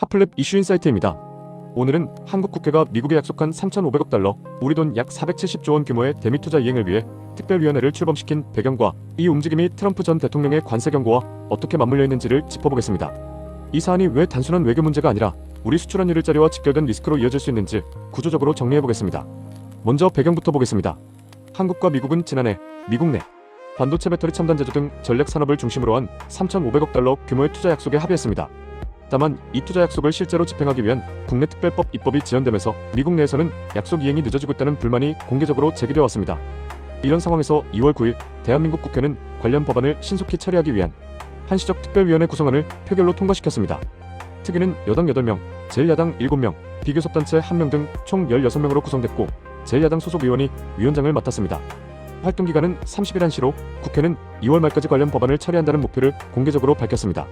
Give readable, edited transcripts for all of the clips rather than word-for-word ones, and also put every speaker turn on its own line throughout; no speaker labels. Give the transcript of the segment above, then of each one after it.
핫플랩 이슈인 사이트입니다. 오늘은 한국 국회가 미국에 약속한 3,500억 달러, 우리 돈 약 470조 원 규모의 대미 투자 이행을 위해 특별위원회를 출범시킨 배경과 이 움직임이 트럼프 전 대통령의 관세 경고와 어떻게 맞물려 있는지를 짚어보겠습니다. 이 사안이 왜 단순한 외교 문제가 아니라 우리 수출한 일자리와 직결된 리스크로 이어질 수 있는지 구조적으로 정리해보겠습니다. 먼저 배경부터 보겠습니다. 한국과 미국은 지난해 미국 내 반도체 배터리 첨단 제조 등 전략 산업을 중심으로 한 3,500억 달러 규모의 투자 약속에 합의했습니다. 다만 이 투자 약속을 실제로 집행하기 위한 국내 특별법 입법이 지연되면서 미국 내에서는 약속 이행이 늦어지고 있다는 불만이 공개적으로 제기되어 왔습니다. 이런 상황에서 2월 9일 대한민국 국회는 관련 법안을 신속히 처리하기 위한 한시적 특별위원회 구성안을 표결로 통과시켰습니다. 특위는 여당 8명, 제1야당 7명, 비교섭단체 1명 등 총 16명으로 구성됐고 제1야당 소속 의원이 위원장을 맡았습니다. 활동기간은 30일 한시로 국회는 2월 말까지 관련 법안을 처리한다는 목표를 공개적으로 밝혔습니다.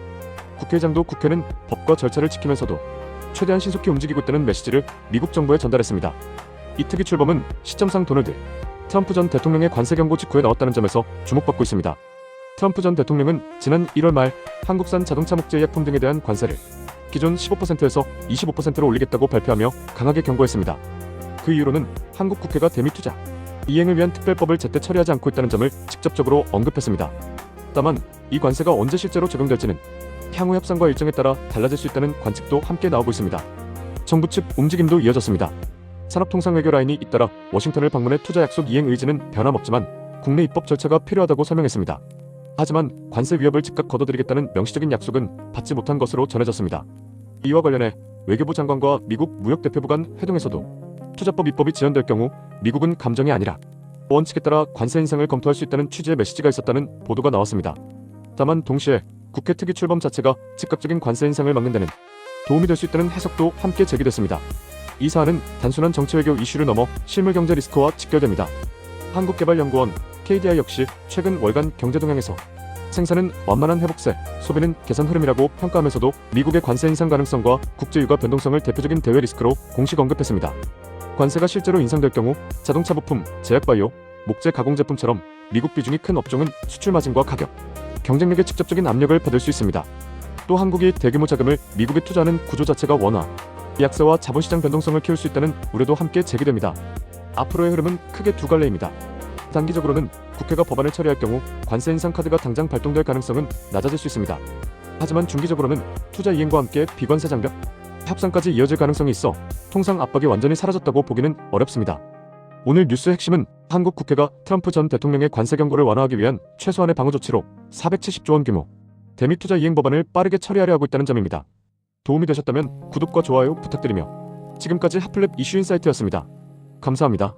국회의장도 국회는 법과 절차를 지키면서도 최대한 신속히 움직이고 있다는 메시지를 미국 정부에 전달했습니다. 이 특위 출범은 시점상 도널드 트럼프 전 대통령의 관세 경고 직후에 나왔다는 점에서 주목받고 있습니다. 트럼프 전 대통령은 지난 1월 말 한국산 자동차 목재의약품 등에 대한 관세를 기존 15%에서 25%로 올리겠다고 발표하며 강하게 경고했습니다. 그 이유로는 한국 국회가 대미 투자 이행을 위한 특별법을 제때 처리하지 않고 있다는 점을 직접적으로 언급했습니다. 다만 이 관세가 언제 실제로 적용될지는 향후 협상과 일정에 따라 달라질 수 있다는 관측도 함께 나오고 있습니다. 정부 측 움직임도 이어졌습니다. 산업통상외교 라인이 잇따라 워싱턴을 방문해 투자 약속 이행 의지는 변함없지만 국내 입법 절차가 필요하다고 설명했습니다. 하지만 관세 위협을 즉각 거둬들이겠다는 명시적인 약속은 받지 못한 것으로 전해졌습니다. 이와 관련해 외교부 장관과 미국 무역대표부 간 회동에서도 투자법 입법이 지연될 경우 미국은 감정이 아니라 원칙에 따라 관세 인상을 검토할 수 있다는 취지의 메시지가 있었다는 보도가 나왔습니다. 다만 동시에 국회 특위 출범 자체가 즉각적인 관세 인상을 막는 데는 도움이 될 수 있다는 해석도 함께 제기됐습니다. 이 사안은 단순한 정치외교 이슈를 넘어 실물경제 리스크와 직결됩니다. 한국개발연구원 KDI 역시 최근 월간 경제동향에서 생산은 완만한 회복세, 소비는 개선 흐름이라고 평가하면서도 미국의 관세 인상 가능성과 국제유가 변동성을 대표적인 대외 리스크로 공식 언급했습니다. 관세가 실제로 인상될 경우 자동차 부품, 제약바이오, 목재 가공제품처럼 미국 비중이 큰 업종은 수출 마진과 가격, 경쟁력에 직접적인 압력을 받을 수 있습니다. 또 한국이 대규모 자금을 미국에 투자하는 구조 자체가 원화, 약세와 자본시장 변동성을 키울 수 있다는 우려도 함께 제기됩니다. 앞으로의 흐름은 크게 두 갈래입니다. 단기적으로는 국회가 법안을 처리할 경우 관세 인상 카드가 당장 발동될 가능성은 낮아질 수 있습니다. 하지만 중기적으로는 투자 이행과 함께 비관세 장벽, 협상까지 이어질 가능성이 있어 통상 압박이 완전히 사라졌다고 보기는 어렵습니다. 오늘 뉴스 핵심은 한국 국회가 트럼프 전 대통령의 관세 경고를 완화하기 위한 최소한의 방어 조치로 470조 원 규모 대미 투자 이행 법안을 빠르게 처리하려 하고 있다는 점입니다. 도움이 되셨다면 구독과 좋아요 부탁드리며 지금까지 핫플랩 이슈인 사이트였습니다. 감사합니다.